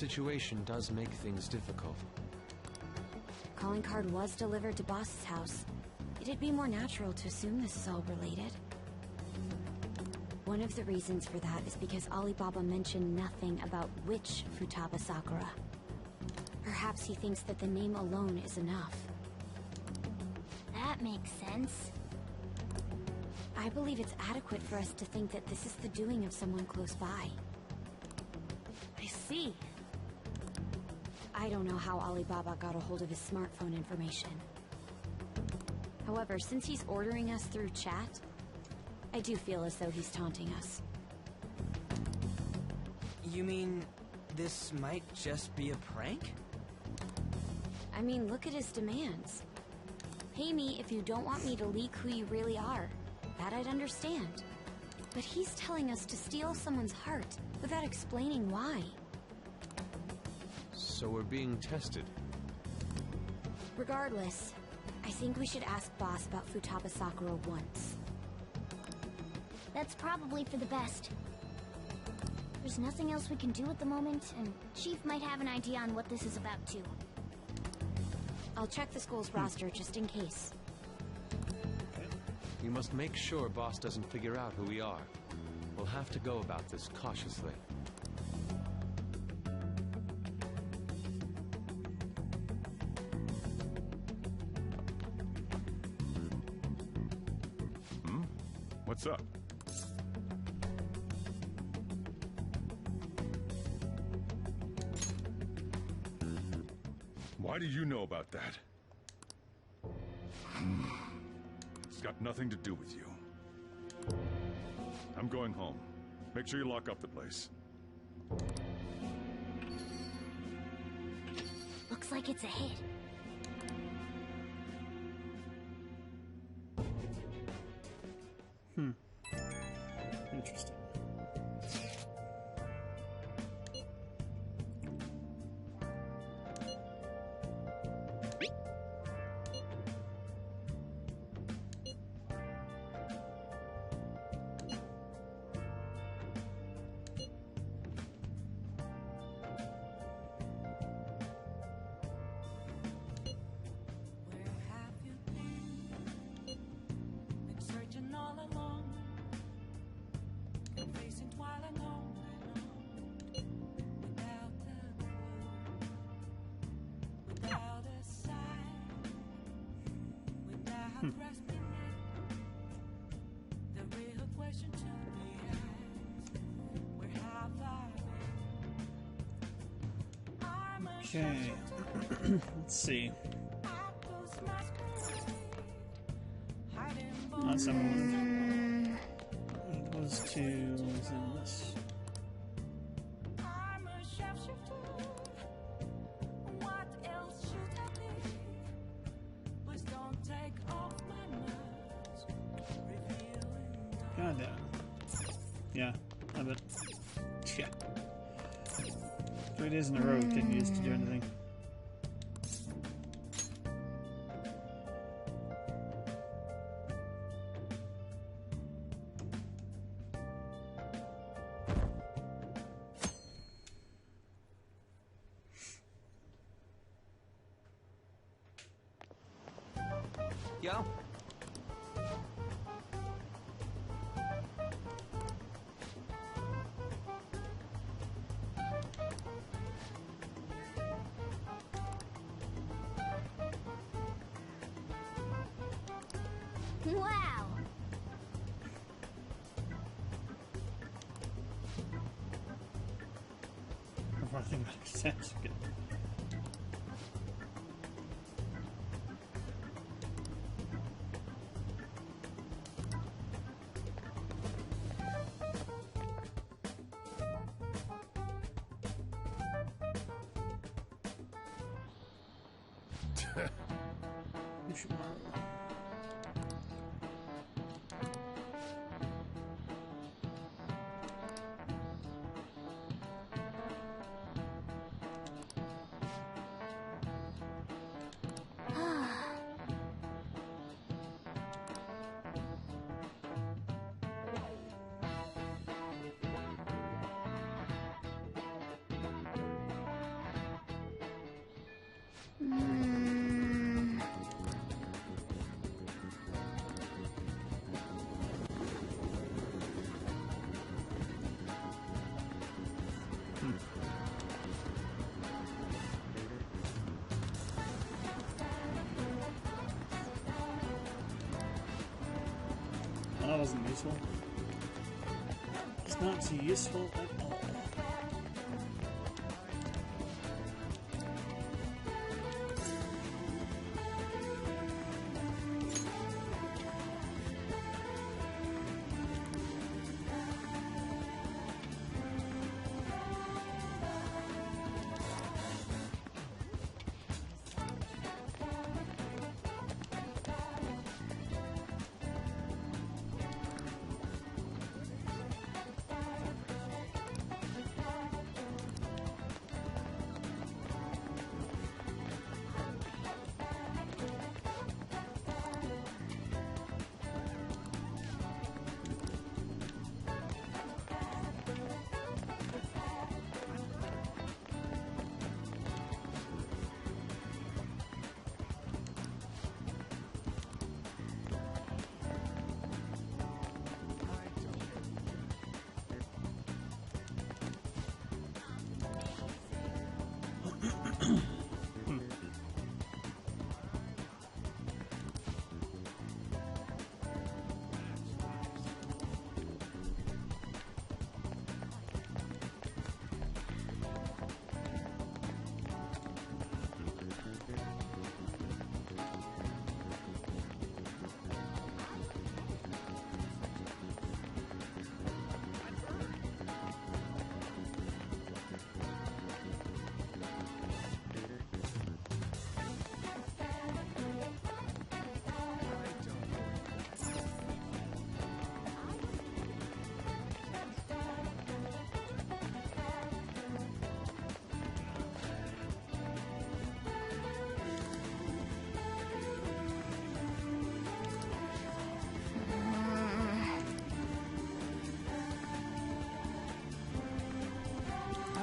situation does make things difficult. Calling card was delivered to Boss's house. It'd be more natural to assume this is all related. One of the reasons for that is because Alibaba mentioned nothing about which Futaba Sakura. Perhaps he thinks that the name alone is enough. That makes sense. I believe it's adequate for us to think that this is the doing of someone close by. I see. I don't know how Alibaba got a hold of his smartphone information. However, since he's ordering us through chat, I do feel as though he's taunting us. You mean this might just be a prank? I mean, look at his demands. Pay me if you don't want me to leak who you really are. That I'd understand. But he's telling us to steal someone's heart without explaining why. So we're being tested. Regardless, I think we should ask Boss about Futaba Sakura once. That's probably for the best. There's nothing else we can do at the moment, and Chief might have an idea on what this is about too. I'll check the school's roster just in case. We must make sure Boss doesn't figure out who we are. We'll have to go about this cautiously. What's up? Why do you know about that? It's got nothing to do with you. I'm going home. Make sure you lock up the place. Looks like it's a hit. Interesting. Okay, let's see. Last time it was to this. God damn. Yeah, I bet. Yeah. 3 days in a row didn't use to do anything. Yo. Wow! Nothing makes sense. Good. Well, that wasn't useful. It's not too useful at all.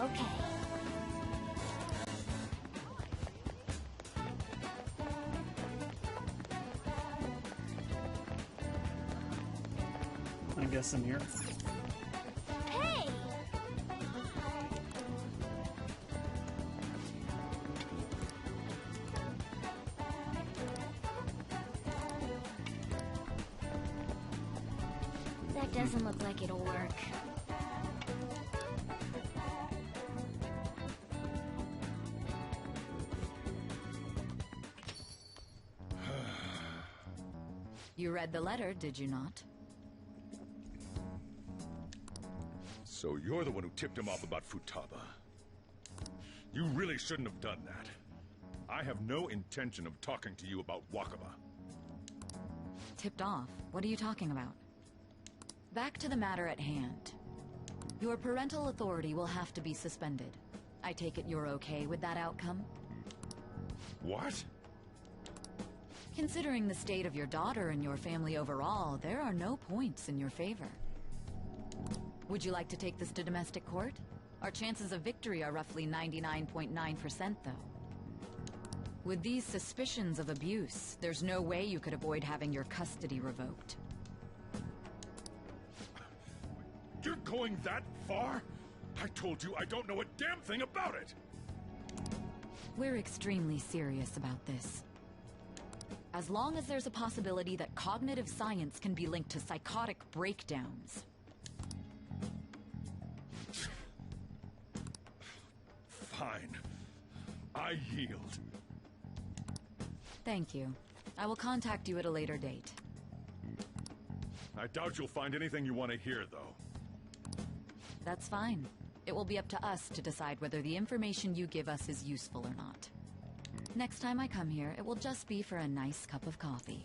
Okay. I guess I'm here. Hey! That doesn't look like it'll work. You read the letter, did you not? So you're the one who tipped him off about Futaba. You really shouldn't have done that. I have no intention of talking to you about Wakaba. Tipped off? What are you talking about? Back to the matter at hand. Your parental authority will have to be suspended. I take it you're okay with that outcome? What? Considering the state of your daughter and your family overall, there are no points in your favor. Would you like to take this to domestic court? Our chances of victory are roughly 99.9%, though. With these suspicions of abuse, there's no way you could avoid having your custody revoked. You're going that far? I told you I don't know a damn thing about it! We're extremely serious about this. As long as there's a possibility that cognitive science can be linked to psychotic breakdowns. Fine. I yield. Thank you. I will contact you at a later date. I doubt you'll find anything you want to hear, though. That's fine. It will be up to us to decide whether the information you give us is useful or not. Next time I come here, it will just be for a nice cup of coffee.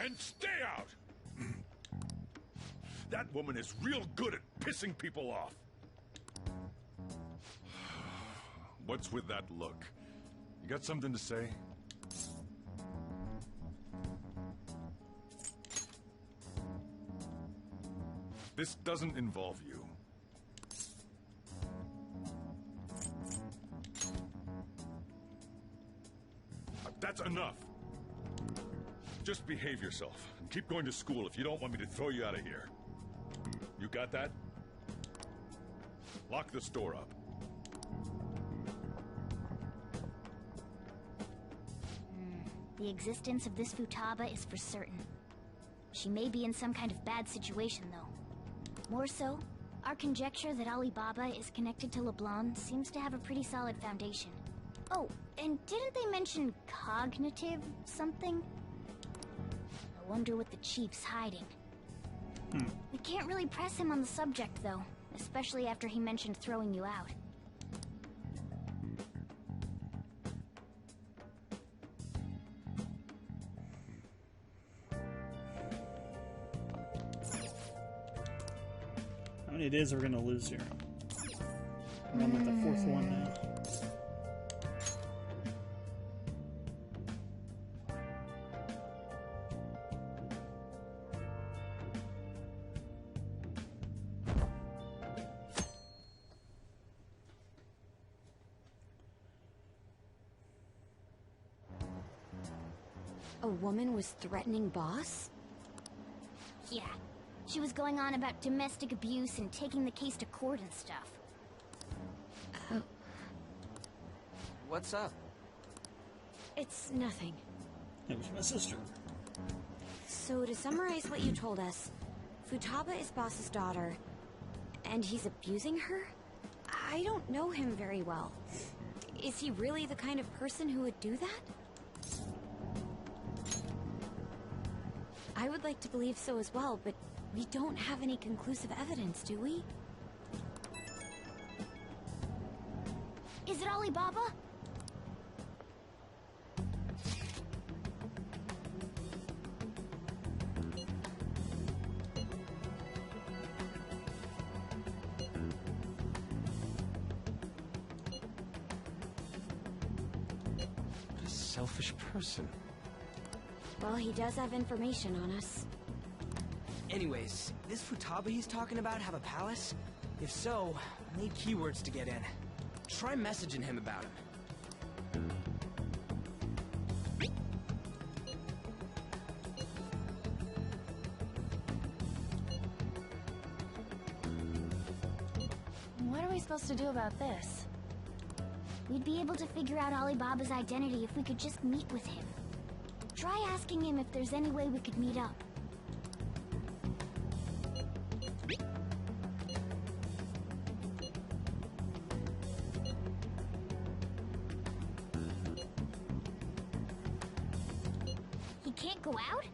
And stay out! That woman is real good at pissing people off. What's with that look? You got something to say? This doesn't involve you. That's enough. Just behave yourself and keep going to school if you don't want me to throw you out of here. You got that? Lock this door up. The existence of this Futaba is for certain. She may be in some kind of bad situation, though. More so, our conjecture that Alibaba is connected to LeBlanc seems to have a pretty solid foundation. Oh, and didn't they mention cognitive something? I wonder what the chief's hiding. We can't really press him on the subject, though, especially after he mentioned throwing you out. How many days are we gonna lose here? We're on like the fourth one now. A woman was threatening Boss? Yeah. She was going on about domestic abuse and taking the case to court and stuff. What's up? It's nothing. It was my sister. So to summarize what you told us, Futaba is Boss's daughter, and he's abusing her? I don't know him very well. Is he really the kind of person who would do that? I would like to believe so as well, but we don't have any conclusive evidence, do we? Is it Alibaba? What a selfish person. Well, he does have information on us. Anyways, this Futaba he's talking about have a palace? If so, I need keywords to get in. Try messaging him about him. What are we supposed to do about this? We'd be able to figure out Alibaba's identity if we could just meet with him. Try asking him if there's any way we could meet up. He can't go out?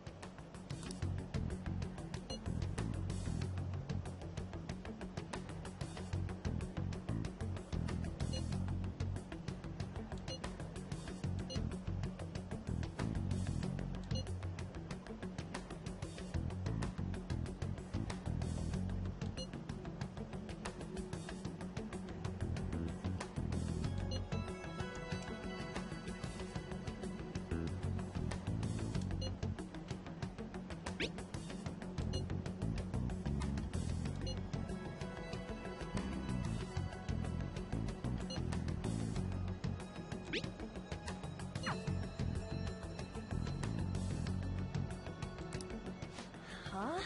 Huh?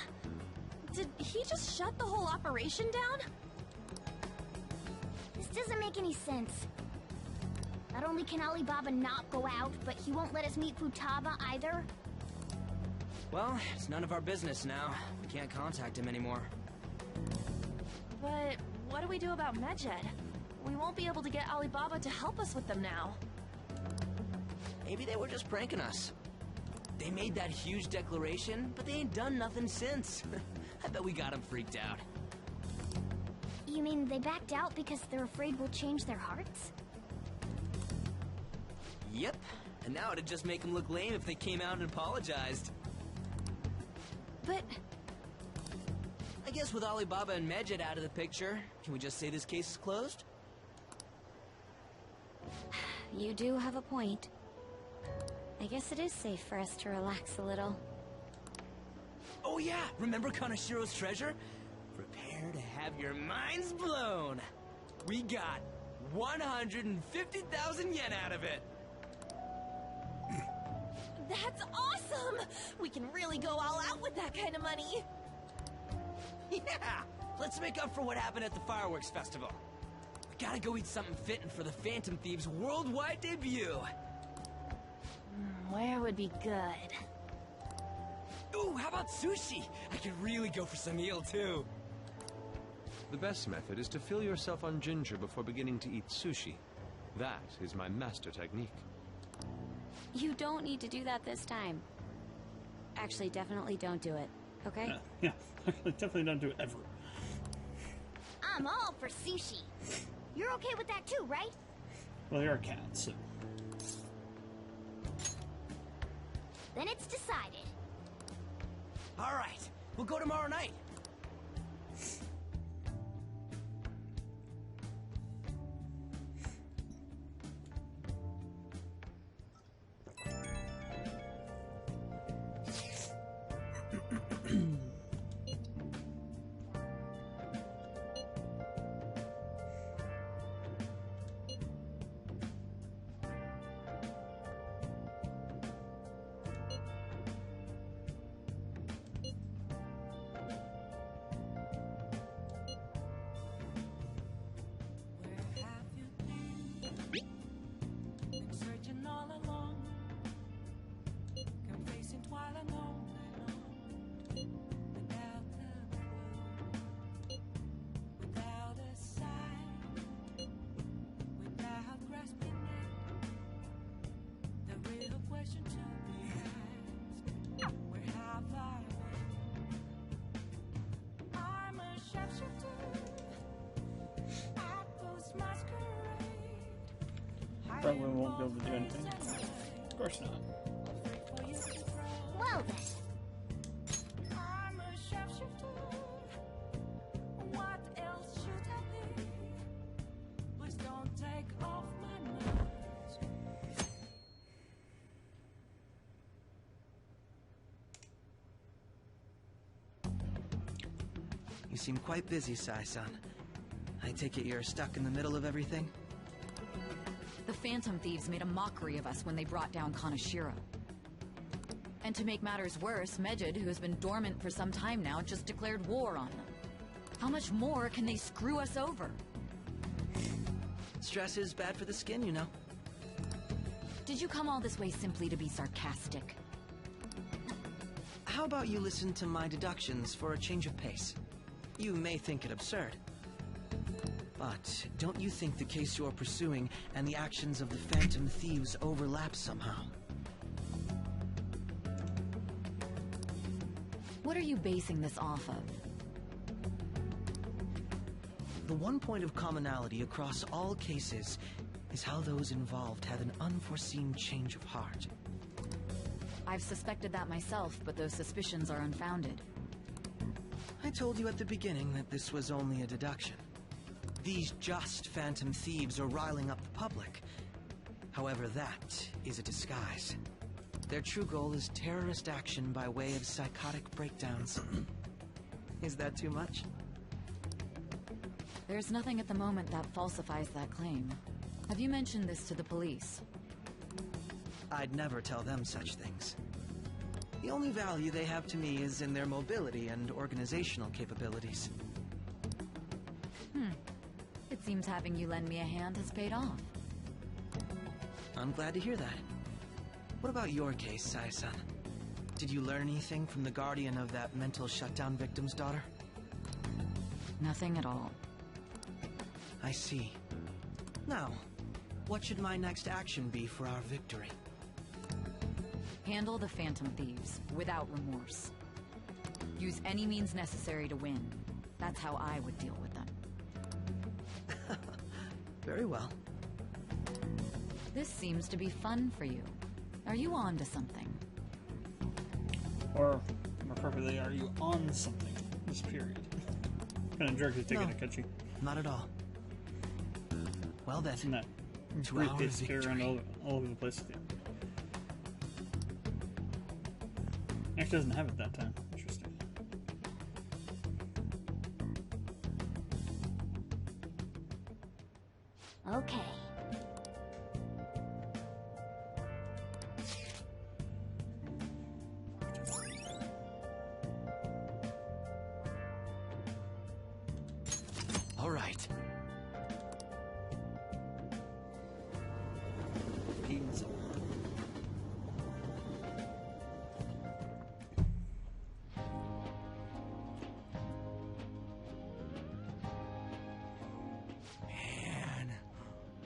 Did he just shut the whole operation down? This doesn't make any sense. Not only can Alibaba not go out, but he won't let us meet Futaba either. Well, it's none of our business now. We can't contact him anymore. But what do we do about Medjed? We won't be able to get Alibaba to help us with them now. Maybe they were just pranking us. They made that huge declaration, but they ain't done nothing since. I bet we got them freaked out. You mean they backed out because they're afraid we'll change their hearts? Yep, and now it'd just make them look lame if they came out and apologized. But I guess with Alibaba and Medjed out of the picture, can we just say this case is closed? You do have a point. I guess it is safe for us to relax a little. Oh yeah, remember Kaneshiro's treasure? Prepare to have your minds blown! We got 150,000 yen out of it! that's awesome! We can really go all out with that kind of money! Yeah! Let's make up for what happened at the fireworks festival. We gotta go eat something fitting for the Phantom Thieves' worldwide debut! Where would be good? Ooh, how about sushi? I could really go for some eel, too. The best method is to fill yourself on ginger before beginning to eat sushi. That is my master technique. You don't need to do that this time. Actually, definitely don't do it, okay? Yeah, definitely don't do it ever. I'm all for sushi. You're okay with that too, right? Well, you're a cat, so... Then it's decided. All right, we'll go tomorrow night. Probably won't be able to do anything. Of course not. Well then. You seem quite busy, Sai-san. I take it you're stuck in the middle of everything? The Phantom Thieves made a mockery of us when they brought down Kaneshiro. And to make matters worse, Megid, who has been dormant for some time now, just declared war on them. How much more can they screw us over? Stress is bad for the skin, you know. Did you come all this way simply to be sarcastic? How about you listen to my deductions for a change of pace? You may think it absurd. But don't you think the case you're pursuing and the actions of the Phantom Thieves overlap somehow? What are you basing this off of? The one point of commonality across all cases is how those involved have an unforeseen change of heart. I've suspected that myself, but those suspicions are unfounded. I told you at the beginning that this was only a deduction. These just Phantom Thieves are riling up the public. However, that is a disguise. Their true goal is terrorist action by way of psychotic breakdowns. Is that too much? There's nothing at the moment that falsifies that claim. Have you mentioned this to the police? I'd never tell them such things. The only value they have to me is in their mobility and organizational capabilities. It seems having you lend me a hand has paid off. I'm glad to hear that. What about your case, Sai-san? Did you learn anything from the guardian of that mental shutdown victim's daughter? Nothing at all. I see. Now, what should my next action be for our victory? Handle the Phantom Thieves, without remorse. Use any means necessary to win. That's how I would deal with them. Very well. This seems to be fun for you. Are you on to something? Or, more properly, are you on something? This period. Kind of jerk to take it, Akechi. Not at all. Well then, Isn't that to our briefcase carry around victory. all over the place with you? Actually doesn't have it that time. Interesting. Okay. All right. Pizza.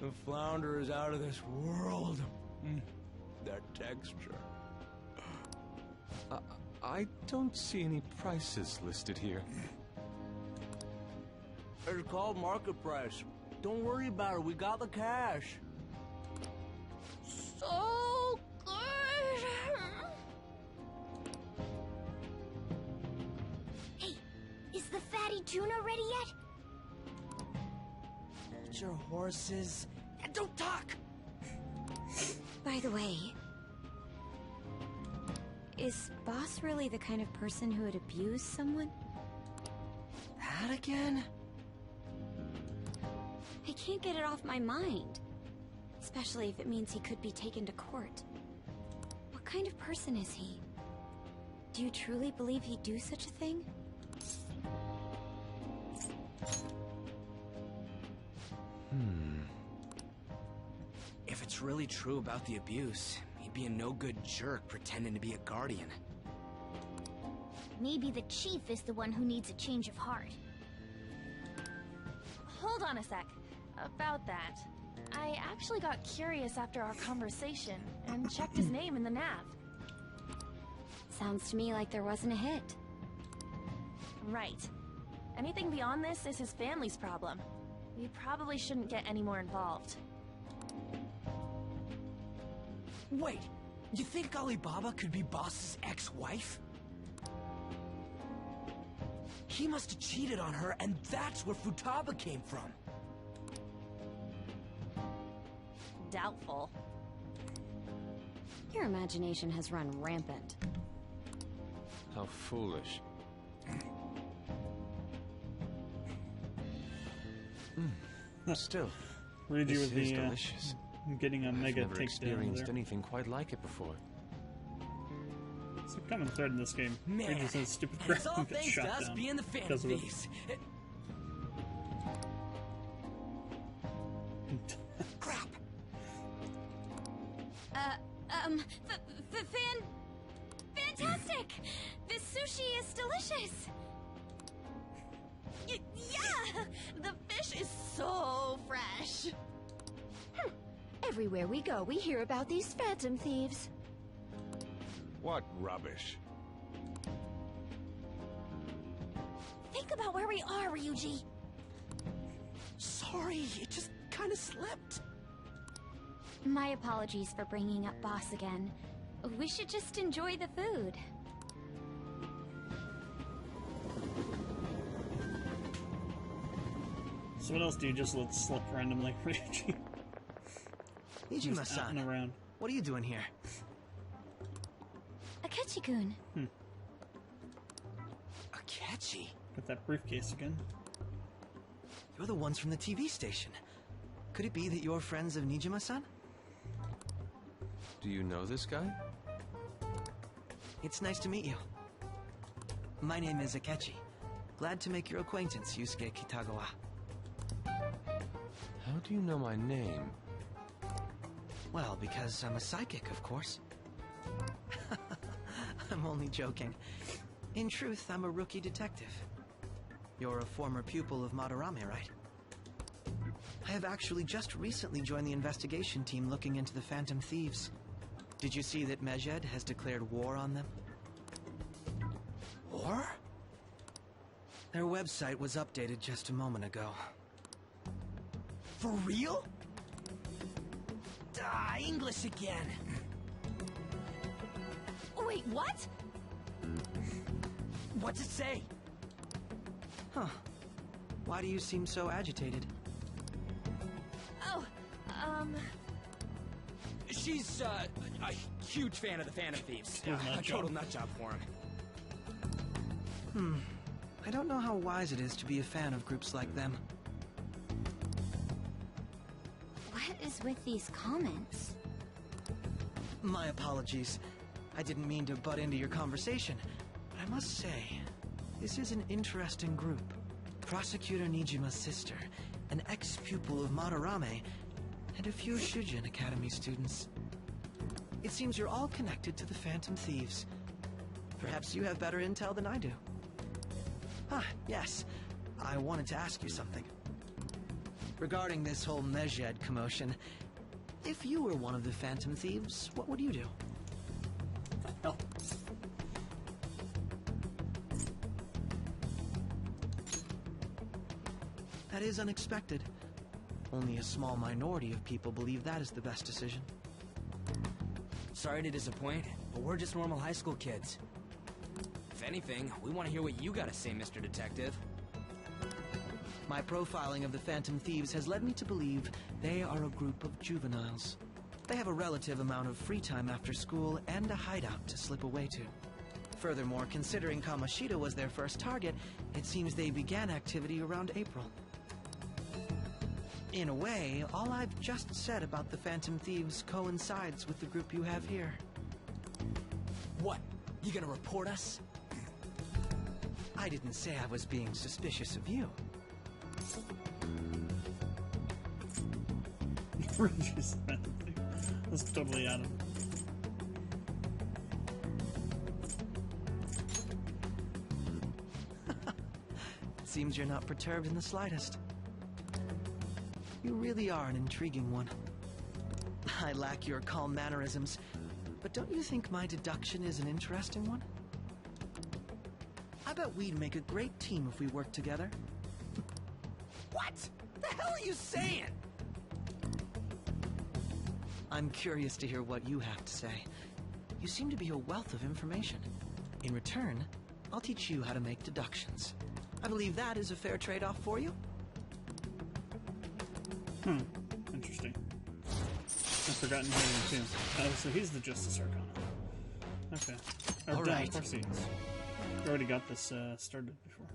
The flounder is out of this world. That texture. I don't see any prices listed here. It's called market price. Don't worry about it, we got the cash. So good! Hey, is the fatty tuna ready yet? Get your horses and don't talk! By the way, is Boss really the kind of person who would abuse someone? That again? I can't get it off my mind. Especially if it means he could be taken to court. What kind of person is he? Do you truly believe he'd do such a thing? If it's really true about the abuse, he'd be a no-good jerk pretending to be a guardian. Maybe the chief is the one who needs a change of heart. Hold on a sec. About that. I actually got curious after our conversation and checked his name in the nav. Sounds to me like there wasn't a hit. Right. Anything beyond this is his family's problem. We probably shouldn't get any more involved. Wait, you think Alibaba could be Boss's ex-wife? He must have cheated on her, and that's where Futaba came from. Doubtful. Your imagination has run rampant. How foolish. Still, Ryuji this with is the delicious. getting a I've mega never takedown experienced there. anything quite like it before. It's a common thread in this game. Man, Ryuji says stupid and crap it's all and gets thanks to shot us down being the fan because of it. thieves. Crap! Fantastic! This sushi is delicious! Yeah! The fish is so fresh! Everywhere we go, we hear about these phantom thieves. What rubbish. Think about where we are, Ryuji! Sorry, it just kind of slipped. My apologies for bringing up Boss again. We should just enjoy the food. So what else do you just let slip randomly, Ryuji? Just out and Nijima-san, around. what are you doing here? Akechi-kun. Akechi? Got that briefcase again. You're the ones from the TV station. Could it be that you're friends of Nijima-san? Do you know this guy? It's nice to meet you. My name is Akechi. Glad to make your acquaintance, Yusuke Kitagawa. How do you know my name? Well, because I'm a psychic, of course. I'm only joking. In truth, I'm a rookie detective. You're a former pupil of Madarama, right? I have actually just recently joined the investigation team looking into the Phantom Thieves. Did you see that Meged has declared war on them? War? Their website was updated just a moment ago. For real? English again. Wait, what? What's it say? Huh. Why do you seem so agitated? Oh, She's, a huge fan of the Phantom Thieves. Total nut A job. total nut job for him. I don't know how wise it is to be a fan of groups like them. What is with these comments? My apologies. I didn't mean to butt into your conversation, but I must say, this is an interesting group. Prosecutor Nijima's sister, an ex-pupil of Madarame, and a few Shujin Academy students. It seems you're all connected to the Phantom Thieves. Perhaps you have better intel than I do. Ah, yes. I wanted to ask you something. Regarding this whole Meged commotion, if you were one of the Phantom Thieves, what would you do? Hell. That is unexpected. Only a small minority of people believe that is the best decision. Sorry to disappoint, but we're just normal high school kids. If anything, we want to hear what you gotta say, Mr. Detective. My profiling of the Phantom Thieves has led me to believe they are a group of juveniles. They have a relative amount of free time after school and a hideout to slip away to. Furthermore, considering Kamoshida was their first target, it seems they began activity around April. In a way, all I've just said about the Phantom Thieves coincides with the group you have here. What? You gonna report us? I didn't say I was being suspicious of you. That's totally out of it. Seems you're not perturbed in the slightest. You really are an intriguing one. I lack your calm mannerisms, but don't you think my deduction is an interesting one? I bet we'd make a great team if we worked together. What? The hell are you saying? I'm curious to hear what you have to say. You seem to be a wealth of information. In return, I'll teach you how to make deductions. I believe that is a fair trade-off for you. Interesting. I've forgotten his name too. Oh, so he's the Justice Arcana. Okay. All right. Of course he is. We already got this started before.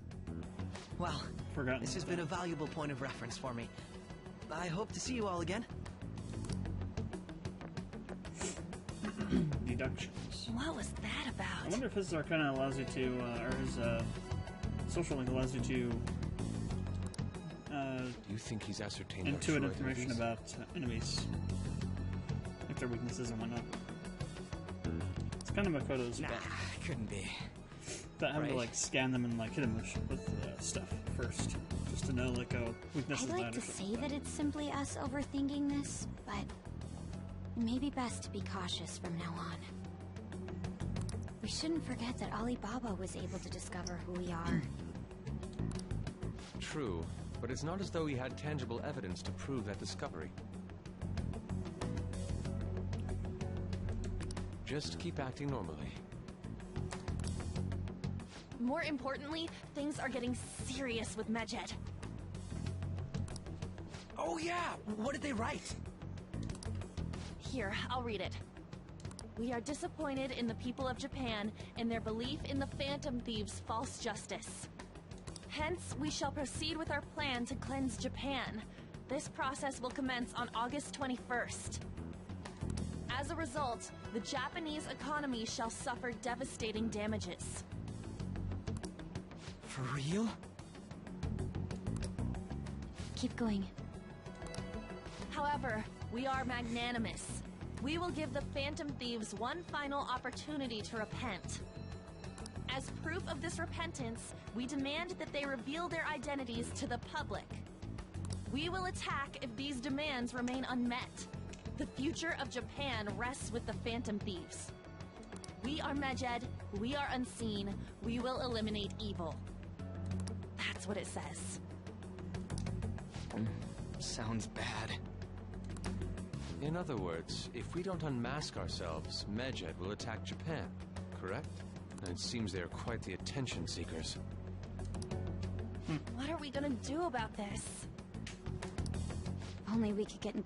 Well, Forgotten this has been a valuable point of reference for me. I hope to see you all again. Deductions. What was that I about? wonder if his Arcana allows you to, or his social link allows you to Do you think he's ascertained our intuit true information identities? about enemies, like their weaknesses and whatnot. It's kind of Makoto's Nah, couldn't be. that having to right. like scan them and like hit them with stuff first, just to know like weaknesses. I'd like to say that it's simply us overthinking this, but maybe best to be cautious from now on. We shouldn't forget that Alibaba was able to discover who we are. True, but it's not as though he had tangible evidence to prove that discovery. Just keep acting normally. More importantly, things are getting serious with Meged. Oh yeah, what did they write? Here, I'll read it. We are disappointed in the people of Japan and their belief in the Phantom Thieves' false justice. Hence, we shall proceed with our plan to cleanse Japan. This process will commence on August 21st. As a result, the Japanese economy shall suffer devastating damages. For real? Keep going. However, we are magnanimous. We will give the Phantom Thieves one final opportunity to repent. As proof of this repentance, we demand that they reveal their identities to the public. We will attack if these demands remain unmet. The future of Japan rests with the Phantom Thieves. We are Meged, we are unseen, we will eliminate evil. That's what it says. Sounds bad. In other words, if we don't unmask ourselves, Meged will attack Japan, correct? And it seems they are quite the attention seekers. What are we gonna do about this? Only we could get in